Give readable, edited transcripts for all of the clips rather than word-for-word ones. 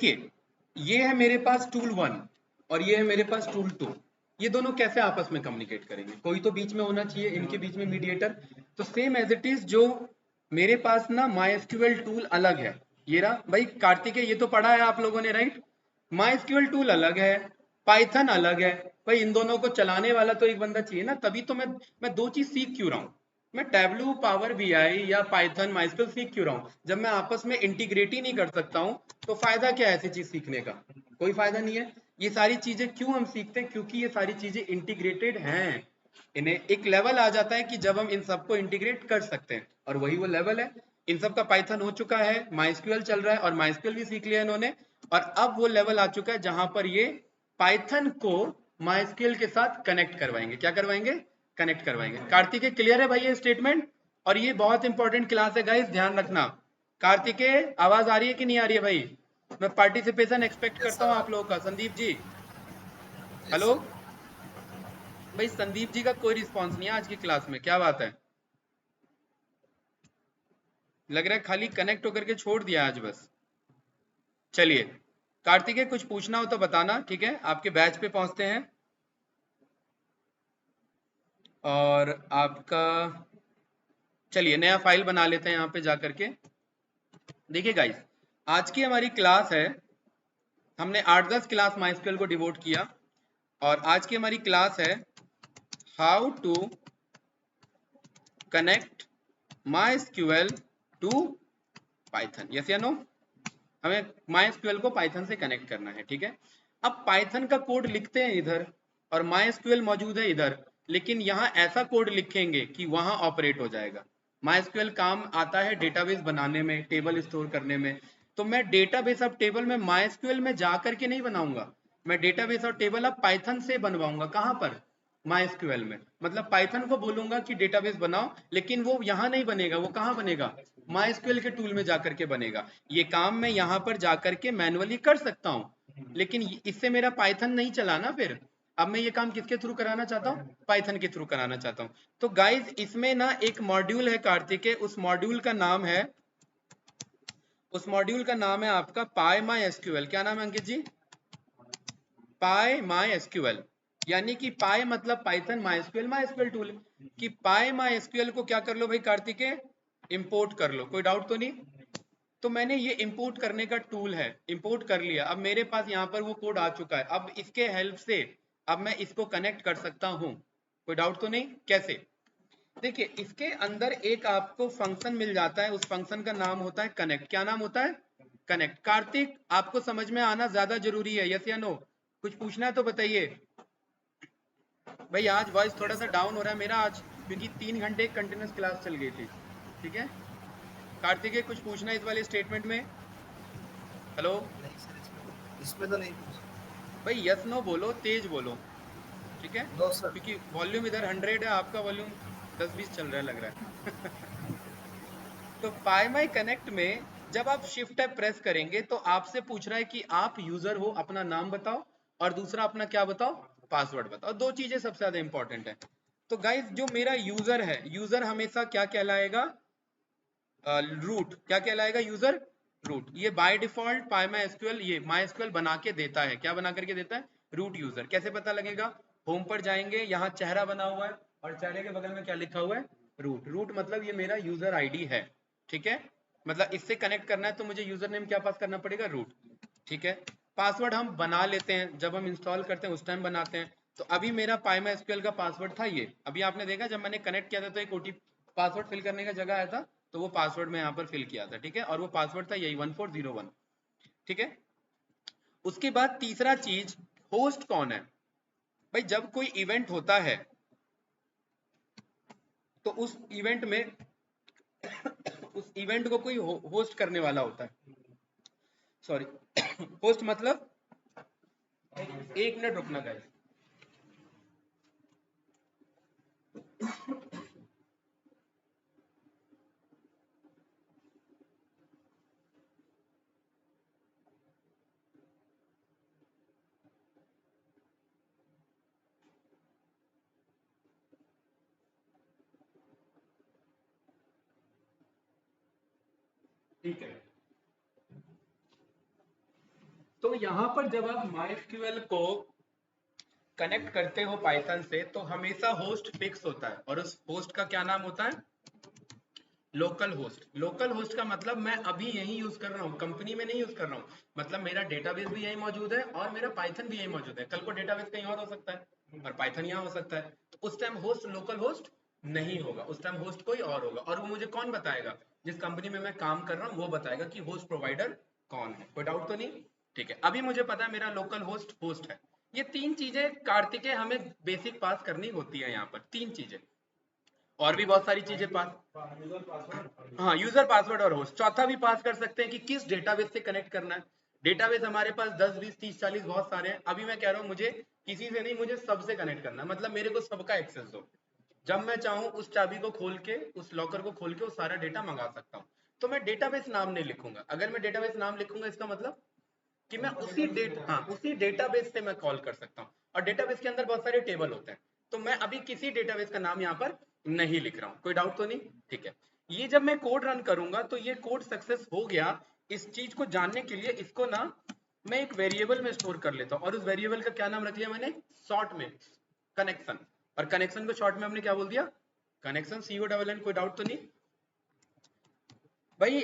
देखिए, ये है मेरे पास टूल 1 और ये है मेरे पास टूल 2। ये दोनों कैसे आपस में कम्युनिकेट करेंगे? कोई तो बीच में होना चाहिए, इनके बीच में मीडिएटर। तो सेम एज इट इज जो मेरे पास ना MySQL टूल अलग है। ये रहा भाई कार्तिकेय, ये तो पढ़ा है आप लोगों ने, राइट? MySQL टूल अलग है, पाइथन अलग है। भाई इन दोनों को चलाने वाला तो एक बंदा चाहिए ना, तभी तो मैं दो चीज सीख क्यों रहा हूँ। मैं टैबलू, पावर बीआई या पाइथन, MySQL सीख क्यों रहा हूँ? जब मैं आपस में इंटीग्रेट ही नहीं कर सकता हूँ तो फायदा क्या है ऐसी चीज सीखने का? कोई फायदा नहीं है। ये सारी चीजें क्यों हम सीखते हैं? क्योंकि ये सारी चीजें इंटीग्रेटेड हैं। इन्हें एक लेवल आ जाता है कि जब हम इन सबको इंटीग्रेट कर सकते हैं, और वही वो लेवल है। इन सब का पाइथन हो चुका है, MySQL चल रहा है और MySQL भी सीख लिया इन्होंने। और अब वो लेवल आ चुका है जहां पर ये पाइथन को MySQL के साथ कनेक्ट करवाएंगे। क्या करवाएंगे? कनेक्ट करवाएंगे। कार्तिकेय क्लियर है भाई ये स्टेटमेंट? और ये बहुत इंपॉर्टेंट क्लास है गाइस, ध्यान रखना। कार्तिकेय आवाज आ रही है कि नहीं आ रही है भाई? मैं पार्टिसिपेशन एक्सपेक्ट यस करता सर हूँ आ आप रही लोगों का। संदीप जी, है। Yes hello. सर। भाई संदीप जी का कोई रिस्पॉन्स नहीं है आज की क्लास में, क्या बात है? लग रहा है खाली कनेक्ट होकर के छोड़ दिया आज बस। चलिए, कार्तिकेय कुछ पूछना हो तो बताना, ठीक है? आपके बैच पे पहुंचते हैं। और आपका, चलिए नया फाइल बना लेते हैं यहाँ पे जा करके। देखिए गाइस, आज की हमारी क्लास है, हमने 8-10 क्लास MySQL को डिवोट किया। और आज की हमारी क्लास है how to connect MySQL to Python. Yes या नो? हमें MySQL को पाइथन से कनेक्ट करना है, ठीक है? अब पाइथन का कोड लिखते हैं इधर और MySQL मौजूद है इधर, लेकिन यहाँ ऐसा कोड लिखेंगे कि वहां ऑपरेट हो जाएगा। MySQL काम आता है डेटाबेस बनाने में, टेबल स्टोर करने में। तो मैं डेटाबेस अब टेबल में MySQL में जा करके नहीं बनाऊंगा, मैं डेटाबेस और टेबल अब पाइथन से बनवाऊंगा। कहाँ पर? MySQL में। मतलब पाइथन को बोलूंगा कि डेटाबेस बनाओ, लेकिन वो यहाँ नहीं बनेगा, वो कहाँ बनेगा? MySQL के टूल में जाकर के बनेगा। ये काम मैं यहाँ पर जाकर के मैनुअली कर सकता हूँ, लेकिन इससे मेरा पाइथन नहीं चला ना फिर। अब मैं ये काम किसके थ्रू कराना चाहता हूँ? पाइथन के थ्रू कराना चाहता हूँ। तो गाइज इसमें ना एक मॉड्यूल है कार्तिकेय, उस मॉड्यूल का नाम है, उस मॉड्यूल का नाम है आपका PyMySQL। क्या नाम है अंकित जी? PyMySQL। यानी कि पाई मतलब पाइथन, MySQL MySQL टूल। कि PyMySQL को क्या कर लो भाई कार्तिकेय? इंपोर्ट कर लो। कोई डाउट तो नहीं? तो मैंने ये इंपोर्ट करने का टूल है, इंपोर्ट कर लिया। अब मेरे पास यहाँ पर वो कोड आ चुका है। अब इसके हेल्प से अब मैं इसको कनेक्ट कर सकता हूँ। कोई डाउट तो नहीं? कैसे? देखिए, इसके अंदर एक आपको फंक्शन मिल जाता है, उस फंक्शन का नाम होता है कनेक्ट। क्या नाम होता है? कनेक्ट। कार्तिक, आपको समझ में आना ज्यादा जरूरी है, यस या नो? कुछ पूछना है तो बताइए। भाई आज वॉइस थोड़ा यस सा सर। डाउन हो रहा है मेरा आज, क्योंकि 3 घंटे कंटिन्यूस क्लास चल गई थी। ठीक है कार्तिकेय, कुछ पूछना है इस वाले स्टेटमेंट में? हेलो। नहीं सर, इसमें तो नहीं पूछा। भाई यस नो बोलो, तेज बोलो, ठीक है? No sir. क्योंकि वॉल्यूम इधर 100 है, आपका वॉल्यूम 10-20 चल रहा है लग रहा है। तो पाई माई कनेक्ट में जब आप शिफ्ट टैब प्रेस करेंगे तो आपसे पूछ रहा है कि आप यूजर हो, अपना नाम बताओ, और दूसरा अपना क्या बताओ? पासवर्ड बताओ। दो चीजें सबसे ज्यादा इंपॉर्टेंट है। तो गाइज जो मेरा यूजर है, यूजर हमेशा क्या कहलाएगा? रूट। क्या कहलाएगा यूजर? रूट। ये by default pi my SQL, ये माई एसक्यूएल बना के देता है। क्या बना करके देता है? Root user. कैसे पता लगेगा? होम पर जाएंगे, यहाँ चेहरा बना हुआ है और चेहरे के बगल में क्या लिखा हुआ है? रूट। रूट मतलब ये मेरा यूजर आईडी है, ठीक है? मतलब इससे कनेक्ट करना है तो मुझे यूजर नेम क्या पास करना पड़ेगा? रूट। ठीक है। पासवर्ड हम बना लेते हैं, जब हम इंस्टॉल करते हैं उस टाइम बनाते हैं। तो अभी मेरा पाई एसक्यूएल का पासवर्ड था ये। अभी आपने देखा जब मैंने कनेक्ट किया था तो एक ओटीपी, पासवर्ड फिल करने का जगह आया था, तो वो पासवर्ड मैं यहाँ पर फिल किया था, ठीक है? और वो पासवर्ड था यही 1401। ठीक है। उसके बाद तीसरा चीज, होस्ट कौन है? भाई जब कोई इवेंट होता है तो उस इवेंट में उस इवेंट को कोई होस्ट करने वाला होता है। सॉरी, होस्ट मतलब, एक मिनट रुकना गाइस। ठीक है। तो यहाँ पर जब आप MySQL को कनेक्ट करते हो पाइथन से तो हमेशा होस्ट फिक्स होता है और उस होस्ट का क्या नाम होता है? Local host. लोकल होस्ट का मतलब मैं अभी यही यूज कर रहा हूँ, कंपनी में नहीं यूज कर रहा हूँ, मतलब मेरा डेटाबेस भी यही मौजूद है और मेरा पाइथन भी यही मौजूद है। कल को डेटाबेस कहीं और हो सकता है और पाइथन यहाँ हो सकता है, तो उस टाइम होस्ट लोकल होस्ट नहीं होगा, उस टाइम होस्ट कोई और होगा। और वो मुझे कौन बताएगा? जिस कंपनी में मैं काम कर रहा हूँ वो बताएगा कि होस्ट प्रोवाइडर कौन है। कोई डाउट तो नहीं? ठीक है, अभी मुझे पता है मेरा लोकल होस्ट होस्ट है। ये तीन चीजें कार्तिकेय हमें बेसिक पास करनी होती है यहाँ पर, तीन चीजें, और भी बहुत सारी चीजें पास, हाँ यूजर पासवर्ड और होस्ट। चौथा भी पास कर सकते हैं कि किस डेटाबेस से कनेक्ट करना है। डेटाबेस हमारे पास 10 20 30 40 बहुत सारे हैं। अभी मैं कह रहा हूँ मुझे किसी से नहीं, मुझे सबसे कनेक्ट करना है, मतलब मेरे को सबका एक्सेस दो। जब मैं चाहूँ उस चाबी को खोल के, उस लॉकर को खोल के वो सारा डेटा मंगा सकता हूँ। तो मैं डेटाबेस नाम नहीं लिखूंगा। अगर मैं डेटाबेस नाम लिखूंगा इसका मतलब कि मैं उसी डेटाबेस से मैं कॉल कर सकता हूँ। और डेटाबेस के अंदर बहुत सारे टेबल होते हैं, तो मैं अभी किसी डेटाबेस का नाम यहाँ पर नहीं लिख रहा हूँ। कोई डाउट तो नहीं? ठीक है, ये जब मैं कोड रन करूंगा तो ये कोड सक्सेस हो गया। इस चीज को जानने के लिए इसको ना मैं एक वेरिएबल में स्टोर कर लेता हूँ, और उस वेरिएबल का क्या नाम रख लिया मैंने? शॉर्ट में कनेक्शन। और कनेक्शन को शॉर्ट में हमने क्या बोल दिया? Connection, CONN। कोई डाउट तो नहीं भाई?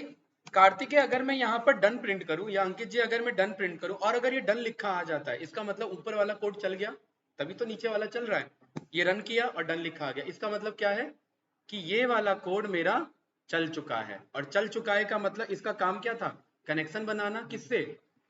कार्तिकेय अगर मैं यहाँ पर डन प्रिंट करूं, या अंकित जी अगर मैं डन प्रिंट करूं और अगर ये डन लिखा आ जाता है, इसका मतलब ऊपर वाला कोड चल गया, तभी तो नीचे वाला चल रहा है। ये रन किया और डन लिखा आ गया, इसका मतलब क्या है? कि ये वाला कोड मेरा चल चुका है। और चल चुका है का मतलब इसका काम क्या था? कनेक्शन बनाना। किससे?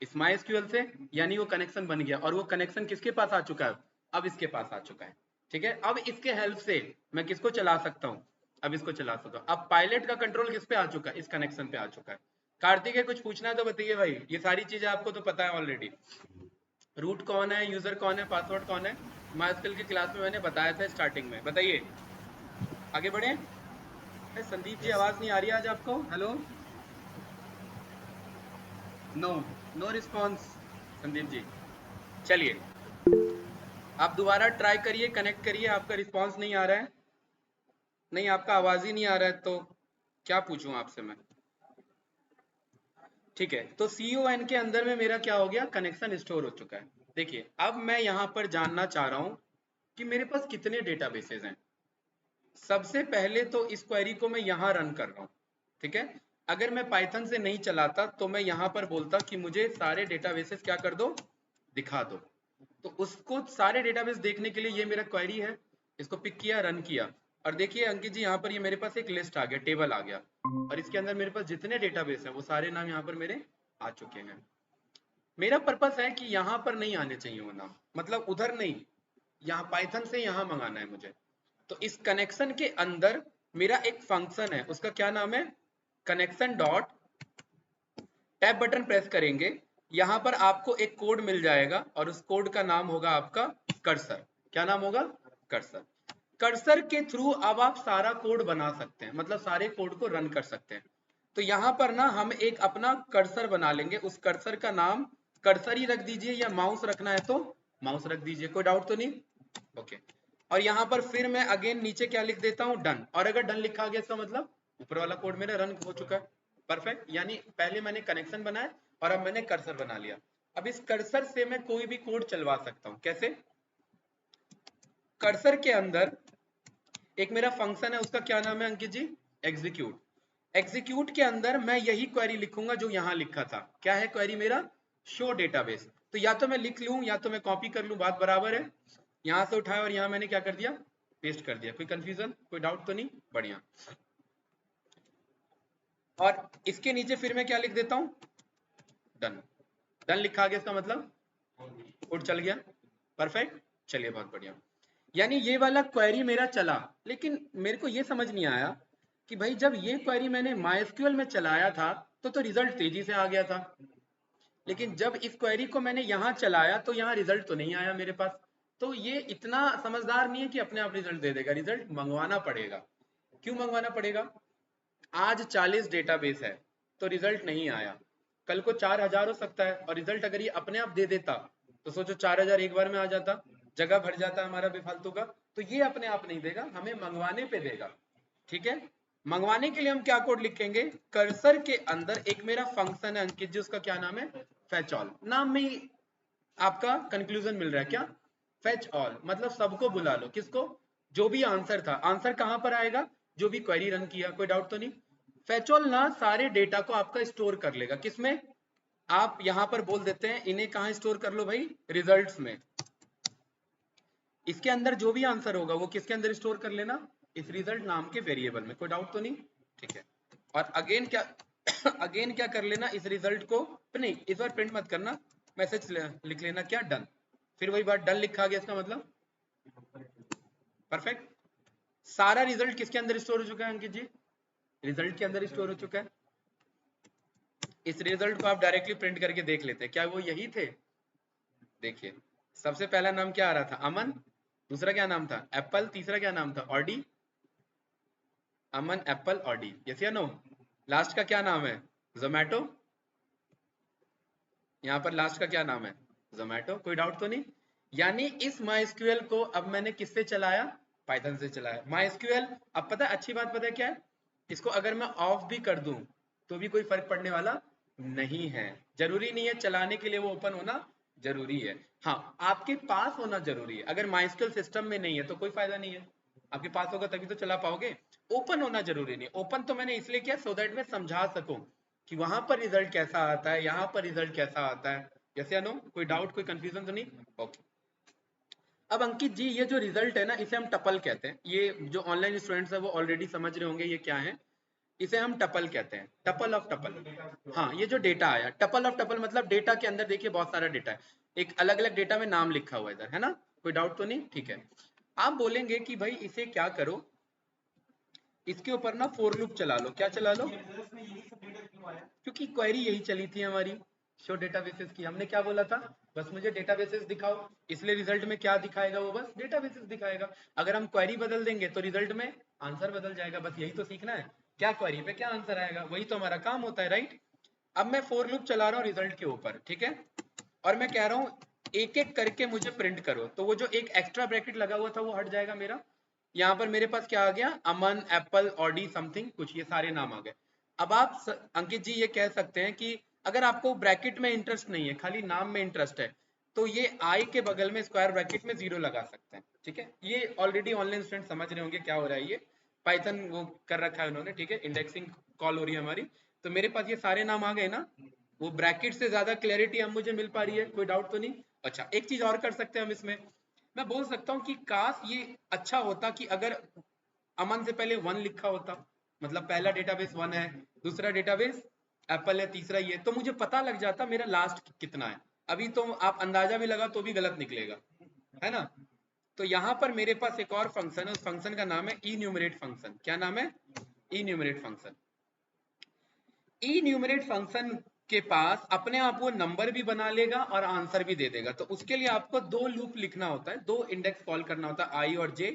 इस MySQL से। यानी वो कनेक्शन बन गया, और वो कनेक्शन किसके पास आ चुका है? अब इसके पास आ चुका है। ठीक है, अब इसके हेल्प से मैं किसको चला सकता हूँ? अब इसको चला सकता हूँ। अब पायलट का कंट्रोल किस पे आ चुका है? इस कनेक्शन पे आ चुका है। कार्तिक है, कुछ पूछना है तो बताइए भाई, ये सारी चीजें आपको तो पता है ऑलरेडी। रूट कौन है, यूजर कौन है, पासवर्ड कौन है, MySQL की क्लास में मैंने बताया था स्टार्टिंग में। बताइए, आगे बढ़े। संदीप जी यस आवाज नहीं आ रही आज आपको? Hello, no, no response Sandeep ji. चलिए, आप दोबारा ट्राई करिए, कनेक्ट करिए, आपका रिस्पॉन्स नहीं आ रहा है। नहीं, आपका आवाज ही नहीं आ रहा है, तो क्या पूछूं आपसे मैं? ठीक है, तो CON के अंदर में मेरा क्या हो गया? कनेक्शन स्टोर हो चुका है। देखिए, अब मैं यहाँ पर जानना चाह रहा हूँ कि मेरे पास कितने डेटाबेसेस हैं। सबसे पहले तो इस क्वेरी को मैं यहाँ रन कर रहा हूँ। ठीक है, अगर मैं पाइथन से नहीं चलाता तो मैं यहाँ पर बोलता कि मुझे सारे डेटाबेसेस क्या कर दो? दिखा दो। तो उसको सारे डेटाबेस देखने के लिए ये मेरा क्वेरी है, इसको पिक किया, रन किया, और देखिए अंकित जी यहाँ पर ये मेरे पास एक लिस्ट आ गया, टेबल आ गया, और इसके अंदर मेरे पास जितने डेटाबेस हैं वो सारे नाम यहाँ पर मेरे आ चुके हैं। मेरा पर्पस है कि यहाँ पर नहीं आने चाहिए वो नाम, मतलब उधर नहीं, यहाँ पाइथन से यहाँ मंगाना है मुझे। तो इस कनेक्शन के अंदर मेरा एक फंक्शन है, उसका क्या नाम है? Connection dot, tab button press करेंगे, यहाँ पर आपको एक कोड मिल जाएगा और उस कोड का नाम होगा आपका कर्सर। क्या नाम होगा? कर्सर। कर्सर के थ्रू अब आप सारा कोड बना सकते हैं, मतलब सारे कोड को रन कर सकते हैं। तो यहाँ पर ना हम एक अपना कर्सर बना लेंगे, उस कर्सर का नाम कर्सर ही रख दीजिए, या माउस रखना है तो माउस रख दीजिए। कोई डाउट तो नहीं? ओके। और यहाँ पर फिर मैं अगेन नीचे क्या लिख देता हूँ? डन। और अगर डन लिखा गया इसका मतलब ऊपर वाला कोड मेरा रन हो चुका है। परफेक्ट, यानी पहले मैंने कनेक्शन बनाया और अब मैंने कर्सर बना लिया। अब इस कर्सर से मैं कोई भी कोड चलवा सकता हूँ। कैसे? कर्सर के अंदर एक मेरा फंक्शन है, उसका क्या नाम है अंकित जी? एग्जीक्यूट। एग्जीक्यूट के अंदर मैं यही क्वेरी लिखूंगा जो यहाँ लिखा था। क्या है क्वेरी मेरा? Show database. तो या तो मैं लिख लूं या तो मैं कॉपी कर लूं, बात बराबर है। यहाँ से उठाया और यहाँ मैंने क्या कर दिया? पेस्ट कर दिया। कोई कंफ्यूजन, कोई डाउट तो नहीं? बढ़िया। और इसके नीचे फिर मैं क्या लिख देता हूँ? डन। डन लिखा आ गया, इसका मतलब कोड चल गया। परफेक्ट, चलिए बहुत बढ़िया। यानी ये वाला क्वेरी मेरा चला, लेकिन मेरे को ये समझ नहीं आया कि भाई जब ये क्वेरी मैंने MySQL में चलाया था तो रिजल्ट तेजी से आ गया था, लेकिन जब इस क्वेरी को मैंने यहाँ चलाया तो यहाँ रिजल्ट तो नहीं आया मेरे पास। तो ये इतना समझदार नहीं है कि अपने आप रिजल्ट दे देगा, रिजल्ट मंगवाना पड़ेगा। क्यों मंगवाना पड़ेगा? आज 40 डेटाबेस है तो रिजल्ट नहीं आया, कल को 4000 हो सकता है, और रिजल्ट अगर ये अपने आप दे देता तो सोचो 4000 एक बार में आ जाता, जगह भर जाता हमारा बेफालतू का। तो ये अपने आप नहीं देगा, हमें मंगवाने पे देगा। ठीक है, मंगवाने के लिए हम क्या कोड लिखेंगे? कर्सर के अंदर एक मेरा फंक्शन है अंकित जी, उसका क्या नाम है? फेच ऑल, नाम में ही आपका कंक्लूजन मिल रहा है क्या, फेच ऑल मतलब सबको बुला लो, किसको, जो भी आंसर था, आंसर कहां पर आएगा, जो भी क्वेरी रन किया, कोई डाउट तो नहीं। फेच ऑल ना सारे डेटा को आपका स्टोर कर लेगा, किसमें, आप यहां पर बोल देते हैं इन्हें कहां स्टोर कर लो भाई, रिजल्ट्स में। इसके अंदर जो भी आंसर होगा वो किसके अंदर स्टोर कर लेना, इस रिजल्ट नाम के वेरिएबल में, कोई डाउट तो नहीं, ठीक है। और अगेन क्या अगेन क्या कर लेना, इस रिजल्ट को नहीं, इस बार प्रिंट मत करना, मैसेज लिख लेना क्या, डन, फिर वही बात, डन लिखा गया इसका मतलब परफेक्ट। सारा रिजल्ट किसके अंदर स्टोर हो चुका है अंकित जी, रिजल्ट के अंदर स्टोर हो चुका है। इस रिजल्ट को आप डायरेक्टली प्रिंट करके देख लेते हैं, क्या वो यही थे, देखिए सबसे पहला नाम क्या आ रहा था, अमन, दूसरा क्या नाम था, एप्पल, तीसरा क्या नाम था, ऑडी, अमन एप्पल ऑडी, यस या नो, लास्ट का क्या नाम है, जोमैटो, यहाँ पर लास्ट का क्या नाम है, जोमैटो, कोई डाउट तो नहीं। यानी इस MySQL को अब मैंने किससे चलाया, पाइथन से चलाया। MySQL अब पता है अच्छी बात पता है क्या है, इसको अगर मैं ऑफ भी कर दूं तो भी कोई फर्क पड़ने वाला नहीं है, जरूरी नहीं है चलाने के लिए वो ओपन होना जरूरी है, हाँ आपके पास होना जरूरी है। अगर MySQL सिस्टम में नहीं है तो कोई फायदा नहीं है, आपके पास होगा तभी तो चला पाओगे, ओपन होना जरूरी नहीं। ओपन तो मैंने इसलिए किया सो दैट मैं समझा सकूं कि वहां पर रिजल्ट कैसा आता है, यहाँ पर रिजल्ट कैसा आता है, यस या नो, कोई डाउट कोई कंफ्यूजन तो नहीं, ओके। अब अंकित जी ये जो रिजल्ट है ना इसे हम टपल कहते हैं, ये जो ऑनलाइन स्टूडेंट्स है वो ऑलरेडी समझ रहे होंगे ये क्या है, इसे हम टपल कहते हैं, टपल ऑफ टपल। हाँ ये जो डेटा आया, टपल ऑफ टपल मतलब डेटा के अंदर देखिए बहुत सारा डेटा है, एक अलग अलग डेटा में नाम लिखा हुआ है इधर, है ना, कोई डाउट तो नहीं, ठीक है। आप बोलेंगे कि भाई इसे क्या करो, इसके ऊपर ना फोर लूप चला लो, क्या चला लो, क्योंकि क्वेरी यही चली थी हमारी, शो डेटाबेसेस की, हमने क्या बोला था, बस मुझे डेटाबेसेस दिखाओ, इसलिए रिजल्ट में क्या दिखाएगा वो, बस डेटाबेसेस दिखाएगा। अगर हम क्वेरी बदल देंगे तो रिजल्ट में आंसर बदल जाएगा, बस यही तो सीखना है, क्या क्वेरी पे क्या आंसर आएगा, वही तो हमारा काम होता है, राइट। अब मैं फोर लूप चला रहा हूँ रिजल्ट के ऊपर, ठीक है, और मैं कह रहा हूँ एक एक करके मुझे प्रिंट करो, तो वो जो एक एक्स्ट्रा ब्रैकेट लगा हुआ था वो हट जाएगा मेरा, यहाँ पर मेरे पास क्या आ गया, अमन एप्पल ऑडी समथिंग कुछ, ये सारे नाम आ गए। अब आप अंकित जी ये कह सकते हैं कि अगर आपको ब्रैकेट में इंटरेस्ट नहीं है, खाली नाम में इंटरेस्ट है, तो ये आई के बगल में स्क्वायर ब्रैकेट में 0 लगा सकते हैं, ठीक है। ये ऑलरेडी ऑनलाइन स्टूडेंट समझ रहे होंगे क्या हो रहा है, ये पाइथन वो कर रखा है उन्होंने, ठीक है, इंडेक्सिंग कॉल हो रही है हमारी, तो मेरे पास ये सारे नाम आ गए ना, वो ब्रैकेट से ज्यादा क्लैरिटी अब मुझे मिल पा रही है, कोई डाउट तो नहीं। अच्छा एक चीज और कर सकते हैं हम इसमें, मैं बोल सकता हूँ कि काश ये अच्छा होता कि अगर अमन से पहले 1 लिखा होता, मतलब पहला डेटाबेस 1 है, दूसरा डेटाबेस एप्पल है, तीसरा ये, तो मुझे पता लग जाता मेरा लास्ट कितना है। अभी तो आप अंदाजा भी लगा तो भी गलत निकलेगा, है ना। तो यहाँ पर मेरे पास एक और फंक्शन है, उस फंक्शन का नाम है enumerate फंक्शन, क्या नाम है, enumerate फंक्शन। enumerate फंक्शन के पास अपने आप वो नंबर भी बना लेगा और आंसर भी दे देगा, तो उसके लिए आपको 2 लूप लिखना होता है, 2 इंडेक्स कॉल करना होता है, आई और जे,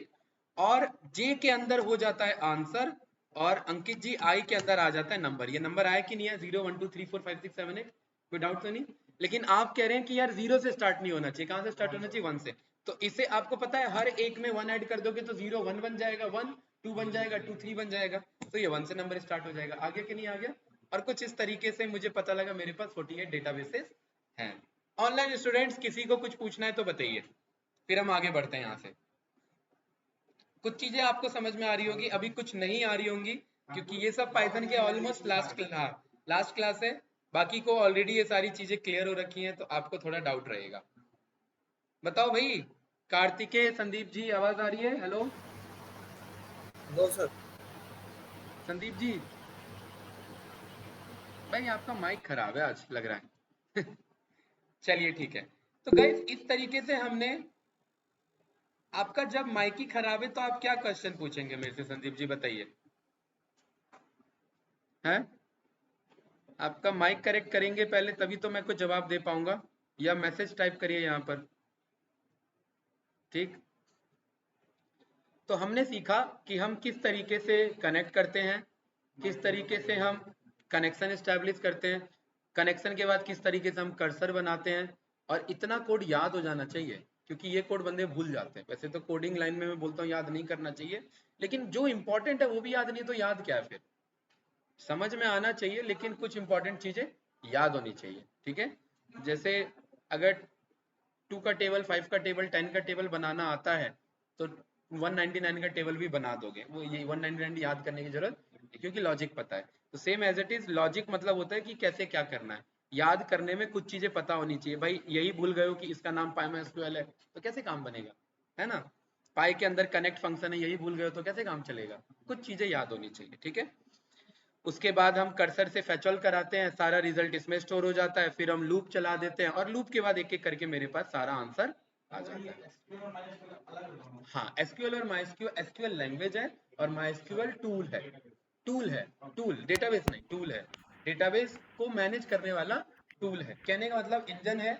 और जे के अंदर हो जाता है आंसर, और अंकित जी आई के अंदर आ जाता है नंबर। ये नंबर आया कि नहीं है, 0 1 2 3 4 5 6 7 8, कोई डाउट तो नहीं। लेकिन आप कह रहे हैं कि यार 0 से स्टार्ट नहीं होना चाहिए, कहां से स्टार्ट होना चाहिए, 1 से, तो इसे आपको पता है हर एक में 1 ऐड कर दोगे तो 0 1 बन जाएगा, 1 2 बन जाएगा, 2 3 बन जाएगा, तो ये 1 से नंबर स्टार्ट हो जाएगा, आगे कि नहीं आ गया। और कुछ इस तरीके से मुझे पता लगा मेरे पास 48 डेटाबेसेस हैं। ऑनलाइन स्टूडेंट्स किसी को कुछ पूछना है तो बताइए, फिर हम आगे बढ़ते हैं यहाँ से। कुछ चीजें आपको समझ में आ रही होगी, अभी कुछ नहीं आ रही होंगी, क्योंकि ये सब पाइथन के ऑलमोस्ट लास्ट क्लास है, बाकी को ऑलरेडी ये सारी चीजें क्लियर हो रखी हैं, तो आपको थोड़ा डाउट रहेगा। बताओ भाई, कार्तिकेय संदीप जी आवाज आ रही है, hello no sir. Sandeep ji, भाई आपका माइक खराब है आज लग रहा है चलिए ठीक है। तो गाइस इस तरीके से हमने, आपका जब माइक ही खराब है तो आप क्या क्वेश्चन पूछेंगे मेरे से, संदीप जी बताइए, हैं, आपका माइक करेक्ट करेंगे पहले तभी तो मैं कुछ जवाब दे पाऊंगा, या मैसेज टाइप करिए यहाँ पर, ठीक। तो हमने सीखा कि हम किस तरीके से कनेक्ट करते हैं, किस तरीके से हम कनेक्शन एस्टेब्लिश करते हैं, कनेक्शन के बाद किस तरीके से हम कर्सर बनाते हैं, और इतना कोड याद हो जाना चाहिए, क्योंकि ये कोड बंदे भूल जाते हैं। वैसे तो कोडिंग लाइन में मैं बोलता हूँ याद नहीं करना चाहिए, लेकिन जो इंपॉर्टेंट है वो भी याद नहीं तो याद क्या है फिर, समझ में आना चाहिए, लेकिन कुछ इंपॉर्टेंट चीजें याद होनी चाहिए, ठीक है। जैसे अगर 2 का टेबल, 5 का टेबल, 10 का टेबल बनाना आता है तो 199 का टेबल भी बना दोगे, वो ये 199 याद करने की जरूरत नहीं, क्योंकि लॉजिक पता है। तो same as it is logic मतलब होता है कि कैसे क्या करना है। याद करने में कुछ चीजें पता होनी चाहिए भाई, यही भूल गए हो कि इसका नाम पाइमाइस्क्यूएल है तो कैसे काम बनेगा, है ना। पाई के अंदर कनेक्ट फंक्शन है, यही भूल गए हो तो कैसे काम चलेगा। कुछ चीजें याद होनी चाहिए, ठीक है। उसके बाद हम कर्सर से फेचऑल कराते हैं, सारा रिजल्ट इसमें स्टोर हो जाता है, फिर हम लूप चला देते हैं और लूप के बाद एक एक करके मेरे पास सारा आंसर आ जाता है। हाँ, एसक्यूएल और माइस्क्यूएल, एसक्यूएल लैंग्वेज है और माइस्क्यूएल टूल है। टूल है, टूल, डेटाबेस नहीं, टूल है। डेटाबेस को मैनेज करने वाला टूल है। कहने का मतलब इंजन है,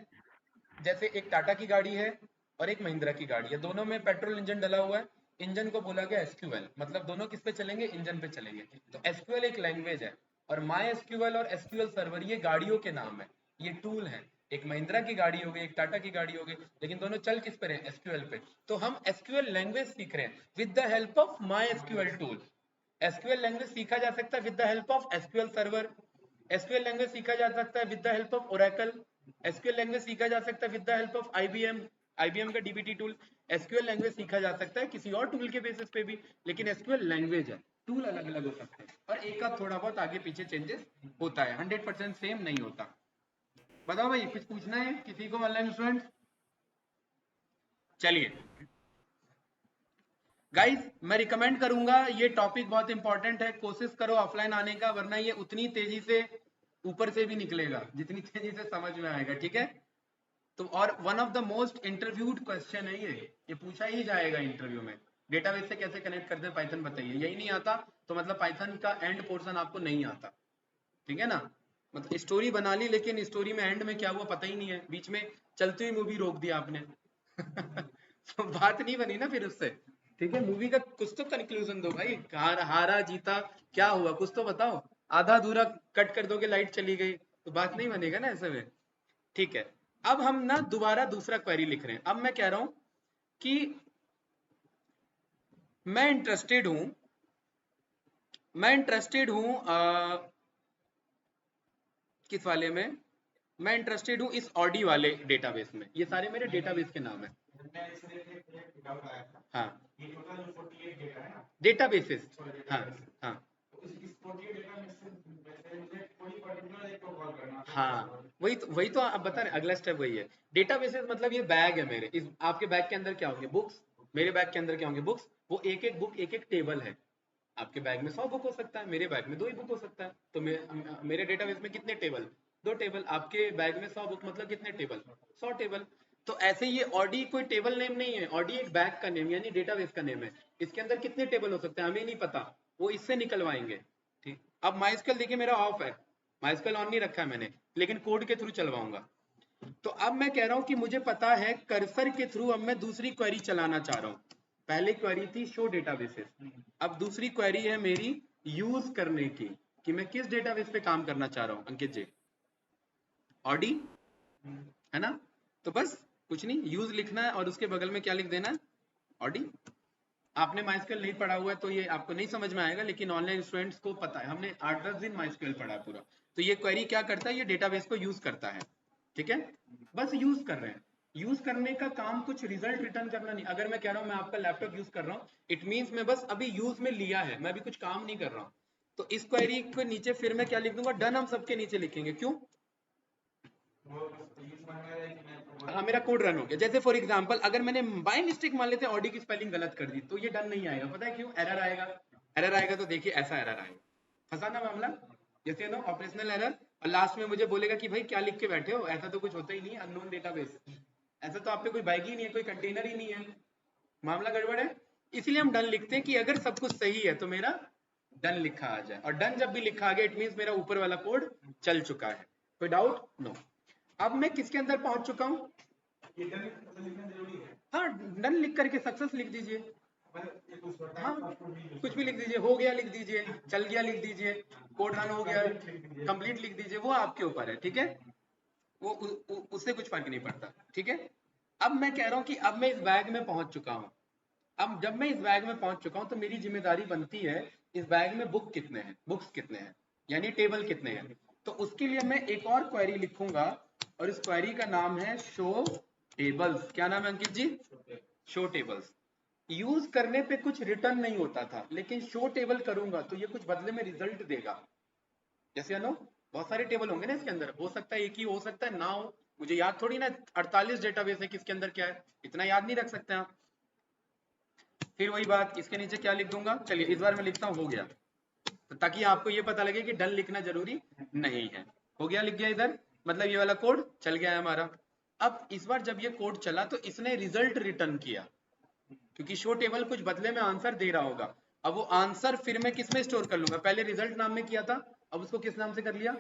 जैसे एक टाटा की गाड़ी है और एक महिंद्रा की गाड़ी है, दोनों में पेट्रोल इंजन डला हुआ है। इंजन को बोला गया एसक्यूएल, मतलब दोनों किस पे चलेंगे, इंजन पे चलेंगे। तो एसक्यूएल एक लैंग्वेज है और माई एसक्यूएल और एसक्यूएल सर्वर ये गाड़ियों के नाम है, ये टूल है। एक महिंद्रा की गाड़ी हो गई, एक टाटा की गाड़ी हो गई, लेकिन दोनों चल किस पे रहे, एसक्यूएल पे। तो हम एसक्यूएल लैंग्वेज सीख रहे हैं with the help of my SQL tool. SQL language सीखा जा सकता है with the help of SQL server. SQL language सीखा जा सकता है with the help of Oracle. SQL language सीखा जा सकता है with the help of IBM, IBM का डीबीटी टूल। एसक्यूएल लैंग्वेज सीखा जा सकता है किसी और टूल के बेसिस पे भी, लेकिन एसक्यूएल लैंग्वेज है, टूल अलग अलग हो सकते हैं और एक का थोड़ा बहुत आगे पीछे चेंजेस होता है, 100% सेम नहीं होता। बताओ भाई, कुछ पूछना है किसी को ऑनलाइन स्टूडेंट? चलिए गाइस, मैं रिकमेंड करूंगा, ये टॉपिक बहुत इंपॉर्टेंट है, कोशिश करो ऑफलाइन आने का, वरना ये उतनी तेजी से ऊपर से भी निकलेगा जितनी तेजी से समझ में आएगा, ठीक है। तो और one of the most interviewed question है ये पूछा ही जाएगा इंटरव्यू में। डेटाबेस से कैसे कनेक्ट करते हैं पाइथन बताइए, यही नहीं आता तो मतलब पाइथन का एंड पोर्शन आपको नहीं आता, ठीक है ना। मतलब स्टोरी बना ली, लेकिन स्टोरी में एंड में क्या हुआ पता ही नहीं है, बीच में चलती हुई मूवी रोक दिया आपने तो बात नहीं बनी ना फिर उससे, ठीक है। मूवी का कुछ तो कंक्लूजन दो भाई, हारा जीता क्या हुआ कुछ तो बताओ। आधा अधूरा कट कर दोगे, लाइट चली गई, तो बात नहीं बनेगा ना ऐसे में, ठीक है। अब हम ना दोबारा दूसरा क्वेरी लिख रहे हैं। अब मैं कह रहा हूं कि मैं इंटरेस्टेड हूं, मैं इंटरेस्टेड हूं किस वाले में, मैं इंटरेस्टेड हूं इस ऑडी वाले डेटाबेस में, ये सारे मेरे डेटाबेस के नाम है। हाँ, डेटाबेसेस, हाँ हाँ हाँ, वही तो आप बता रहे, अगला स्टेप वही है। डेटाबेसेस मतलब ये बैग है मेरे, इस आपके बैग के अंदर क्या होंगे, बुक्स। मेरे बैग के अंदर क्या होंगे, बुक्स। वो एक एक बुक एक एक टेबल है। आपके बैग में 100 बुक हो सकता है, मेरे बैग में 2 ही बुक हो सकता है। तो मेरे डेटाबेस में कितने टेबल, 2 टेबल। आपके बैग में 100 बुक मतलब कितने टेबल, 100 टेबल। तो ऐसे ये ऑडी कोई टेबल नेम नहीं है, ऑडी एक बैग का नेम यानी डेटाबेस का नेम है। इसके अंदर कितने टेबल हो सकते हैं हमें नहीं पता, वो इससे निकलवाएंगे, ठीक। अब माइस्कल देखिए मेरा ऑफ है, माइस्कल ऑन नहीं रखा है मैंने, लेकिन कोड के थ्रू चलवाऊंगा। तो अब मैं कह रहा हूं कि मुझे पता है कर्सर के थ्रू अब मैं दूसरी क्वेरी चलाना चाह रहा हूं। पहले क्वेरी थी शो डेटाबेसेस, अब दूसरी क्वेरी है मेरी यूज करने की, कि मैं किस डेटाबेस पे काम करना चाह रहा हूं अंकित जी, ऑडी, है ना। तो बस कुछ नहीं, यूज लिखना है और उसके बगल में क्या लिख देना है, ऑडी। आपने माइस्क्यूएल नहीं पढ़ा हुआ है तो ये आपको नहीं समझ में आएगा, लेकिन ऑनलाइन स्टूडेंट्स को पता है, हमने 8-10 दिन माइस्क्यूएल पढ़ा पूरा। तो ये क्वेरी क्या करता है, ये डेटाबेस को यूज करता है, ठीक है। बस यूज कर रहे हैं, यूज करने का काम कुछ रिजल्ट रिटर्न करना नहीं। अगर मैं कह रहा हूं मैं आपका लैपटॉप यूज कर रहा हूं, इट मींस मैं बस अभी यूज में लिया है, मैं अभी कुछ काम नहीं कर रहा हूं। तो इस क्वेरी के नीचे फिर मैं क्या लिख दूंगा, डन हम सबके नीचे लिखेंगे, क्यों। हाँ, मेरा कोड रन हो गया। जैसे फॉर एग्जांपल अगर मैंने बाय मिस्टेक मान लेते हैं ऑडी की स्पेलिंग गलत कर दी, तो ये डन नहीं आएगा, पता है क्यों, एरर आएगा। एरर आएगा तो देखिए ऐसा एरर आएगा, फंसाना मामला, जैसे ना ऑपरेशनल एरर, और लास्ट में मुझे बोलेगा कि भाई क्या लिख के बैठे हो, ऐसा तो कुछ होता ही नहीं है, अननोन डेटाबेस, ऐसा तो आप पे कोई बैग ही नहीं है, कोई कंटेनर ही नहीं है, मामला गड़बड़ है। इसलिए हम डन लिखते हैं कि अगर सब कुछ सही है तो मेरा डन लिखा आ जाए, और डन जब भी लिखा आ गया इट मींस मेरा ऊपर वाला कोड चल चुका है। कोई डाउट, नो। अब मैं किसके अंदर पहुंच चुका हूं, हाँ, डन लिख करके सक्सेस लिख दीजिए, हाँ, कुछ भी लिख दीजिए, हो गया लिख दीजिए, चल गया लिख दीजिए, कोड रन हो गया कंप्लीट लिख दीजिए, वो आपके ऊपर है, ठीक है। वो उससे कुछ फर्क नहीं पड़ता, ठीक है। अब मैं कह रहा हूं कि अब मैं इस बैग में पहुंच चुका हूं। अब जब मैं इस बैग में पहुंच चुका हूं तो मेरी जिम्मेदारी बनती है इस बैग में बुक कितने हैं, बुक्स कितने हैं, यानी टेबल कितने हैं। तो उसके लिए मैं एक और क्वेरी लिखूंगा, और इस क्वेरी का नाम है शो टेबल्स। क्या नाम है Ankit ji? Show tables. Use करने पे कुछ रिटर्न नहीं होता था, लेकिन शो टेबल करूंगा तो ये कुछ बदले में रिजल्ट देगा। जैसे नो बहुत सारे टेबल होंगे ना इसके अंदर, हो सकता है एक ही, हो सकता है ना हो, मुझे याद थोड़ी ना 48 डेटाबेस है किसके अंदर क्या है, इतना याद नहीं रख सकते आप। फिर वही बात, इसके नीचे क्या लिख दूंगा, चलिए इस बार मैं लिखता हूँ हो गया, तो ताकि आपको ये पता लगे कि डन लिखना जरूरी नहीं है। हो गया, लिख गया इधर, मतलब ये वाला कोड चल गया है हमारा। अब इस बार जब ये कोड चला तो इसने रिजल्ट रिटर्न किया, क्योंकि शो टेबल कुछ बदले में आंसर दे रहा होगा। अब वो आंसर फिर मैं किस में स्टोर कर लूंगा, पहले रिजल्ट नाम में किया था, अब उसको किस नाम से कर लिया,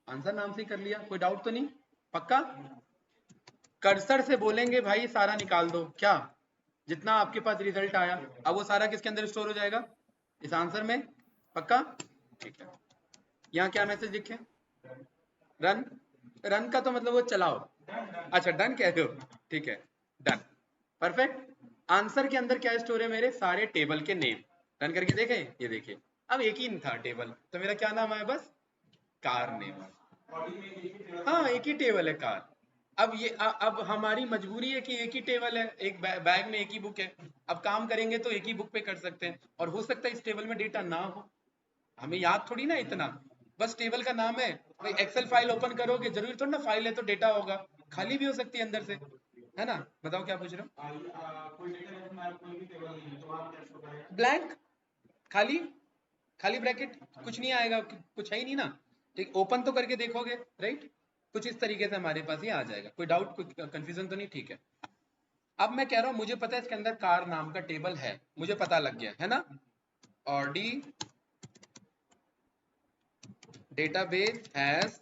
आंसर नाम से कर लिया। कोई डाउट तो नहीं? पक्का? कर्सर से बोलेंगे भाई सारा निकाल दो, क्या जितना आपके पास रिजल्ट आया, अब वो सारा किसके अंदर स्टोर हो जाएगा, इस आंसर में। पक्का? ठीक है। यहाँ क्या मैसेज लिखे, रन। रन का तो मतलब वो चलाओ, अच्छा डन कह रहे हो, ठीक है डन, परफेक्ट। आंसर के अंदर क्या स्टोर है, मेरे सारे टेबल के नेम। रन करके देखें, ये देखिए अब एक ही था टेबल, तो मेरा क्या नाम है, बस कार नेम। हाँ एक ही टेबल है कार। अब ये अब हमारी मजबूरी है कि एक ही टेबल है, एक बैग में एक ही बुक है। अब काम करेंगे तो एक ही बुक पे कर सकते हैं, और हो सकता है इस टेबल में डेटा ना हो, हमें याद थोड़ी ना इतना, बस टेबल का नाम है। भाई एक्सेल फाइल ओपन करोगे, जरूरी थोड़ी ना फाइल है तो डेटा होगा, खाली भी हो सकती है अंदर से, है ना? बताओ क्या पूछ रहे हो? ब्लैंक, खाली, खाली ब्रैकेट, कुछ नहीं आएगा, कुछ है ही नहीं ना। ठीक, ओपन तो करके देखोगे, राइट? कुछ इस तरीके से हमारे पास ये आ जाएगा। कोई डाउट, कुछ कंफ्यूजन तो नहीं? ठीक है। अब मैं कह रहा हूं मुझे पता है इसके अंदर कार नाम का टेबल है, मुझे पता लग गया है ना। और D database has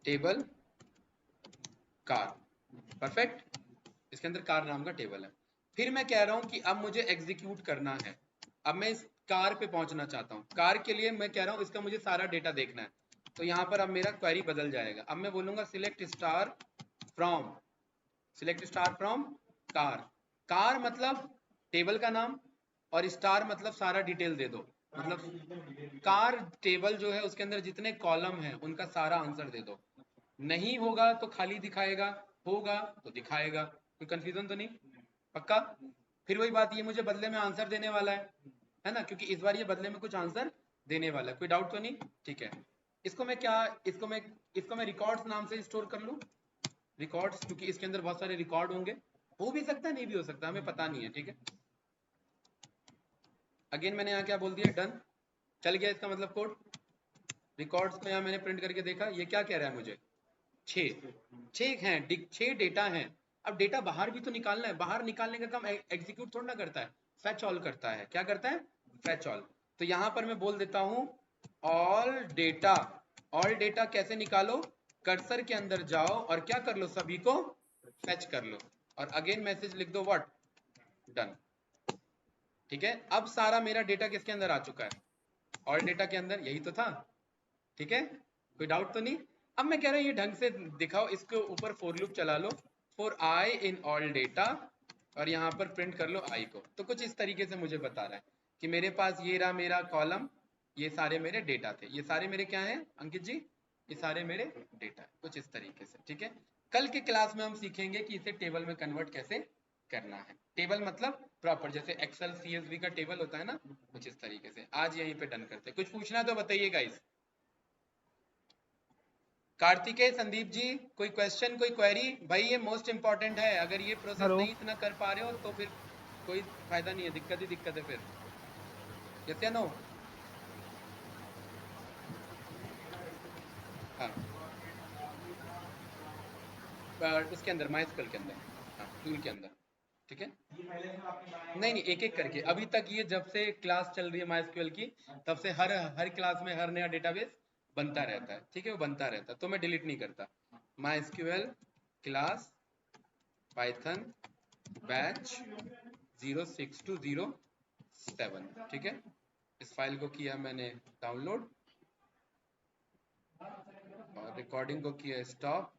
table car, perfect. इसके अंदर कार नाम का टेबल है। फिर मैं कह रहा हूं कि अब मुझे एग्जीक्यूट करना है, अब मैं इस कार पे पहुंचना चाहता हूं। कार के लिए मैं कह रहा हूं इसका मुझे सारा डेटा देखना है, तो यहां पर अब मेरा क्वेरी बदल जाएगा। अब मैं बोलूंगा select star from, select star from car. Car मतलब टेबल का नाम, और स्टार मतलब सारा डिटेल दे दो, मतलब कार टेबल जो है उसके अंदर जितने कॉलम है उनका सारा आंसर दे दो। नहीं होगा तो खाली दिखाएगा, होगा तो दिखाएगा। कोई कंफ्यूजन तो नहीं? पक्का? फिर वही बात, ये मुझे बदले में आंसर देने वाला है ना, क्योंकि इस बार ये बदले में कुछ आंसर देने वाला है। कोई डाउट तो नहीं? ठीक है। इसको मैं क्या, इसको मैं रिकॉर्ड्स नाम से स्टोर कर लूं, रिकॉर्ड्स, क्योंकि इसके अंदर बहुत सारे रिकॉर्ड होंगे, हो भी सकता है नहीं भी हो सकता, हमें पता नहीं है। ठीक है, अगेन मैंने यहाँ क्या बोल दिया, डन, चल गया इसका मतलब कोड। रिकॉर्ड्स को यहाँ मैंने प्रिंट करके देखा, ये क्या कह रहा है मुझे, 6 हैं, 6 डेटा हैं। अब डेटा बाहर भी तो निकालना है, बाहर निकालने का काम एग्जीक्यूट थोड़ा ना करता है, फैच ऑल करता है। क्या करता है? Fetch all. तो यहाँ पर मैं बोल देता हूँ ऑल डेटा। ऑल डेटा कैसे निकालो, कर्सर के अंदर जाओ और क्या कर लो, सभी को फैच कर लो, और अगेन मैसेज लिख दो व्हाट, डन। ठीक है, अब सारा मेरा डेटा किसके अंदर आ चुका है, ऑल डेटा के अंदर, यही तो था। ठीक है, कोई डाउट तो नहीं? अब मैं कह रहा हूँ ये ढंग से दिखाओ, इसके ऊपर फॉर लूप चला लो, for I in all data, और यहाँ पर प्रिंट कर लो आई को। तो कुछ इस तरीके से मुझे बता रहा है कि मेरे पास ये रहा मेरा कॉलम, ये सारे मेरे डेटा थे, ये सारे मेरे क्या हैं अंकित जी, ये सारे मेरे डेटा है, कुछ इस तरीके से। ठीक है, कल के क्लास में हम सीखेंगे कि इसे टेबल में कन्वर्ट कैसे करना है। टेबल मतलब प्रॉपर, जैसे एक्सेल सीएसवी का टेबल होता है ना, कुछ इस तरीके से। आज यहीं पे डन करते हैं, कुछ पूछना तो बताइए गाइस। कार्तिकेय, संदीप जी, कोई क्वेश्चन, कोई क्वेरी? भाई ये मोस्ट इंपॉर्टेंट है, अगर ये प्रोसेस हेलो। नहीं इतना कर पा रहे हो तो फिर कोई फायदा नहीं है, दिक्कत ही दिक्कत है फिर। यस या नो? हाँ, उसके अंदर माइस्क्वेल के अंदर, हाँ टूल के अंदर। ठीक है, नहीं नहीं, एक एक करके। अभी तक ये जब से क्लास चल रही है माइस्क्वेल की, तब से हर हर क्लास में हर नया डेटाबेस बनता रहता है। ठीक है, वो बनता रहता है, तो मैं डिलीट नहीं करता। माइस्क्वेल क्लास पाइथन बैच 06207। ठीक है, इस फाइल को किया मैंने डाउनलोड, और रिकॉर्डिंग को किया स्टॉप,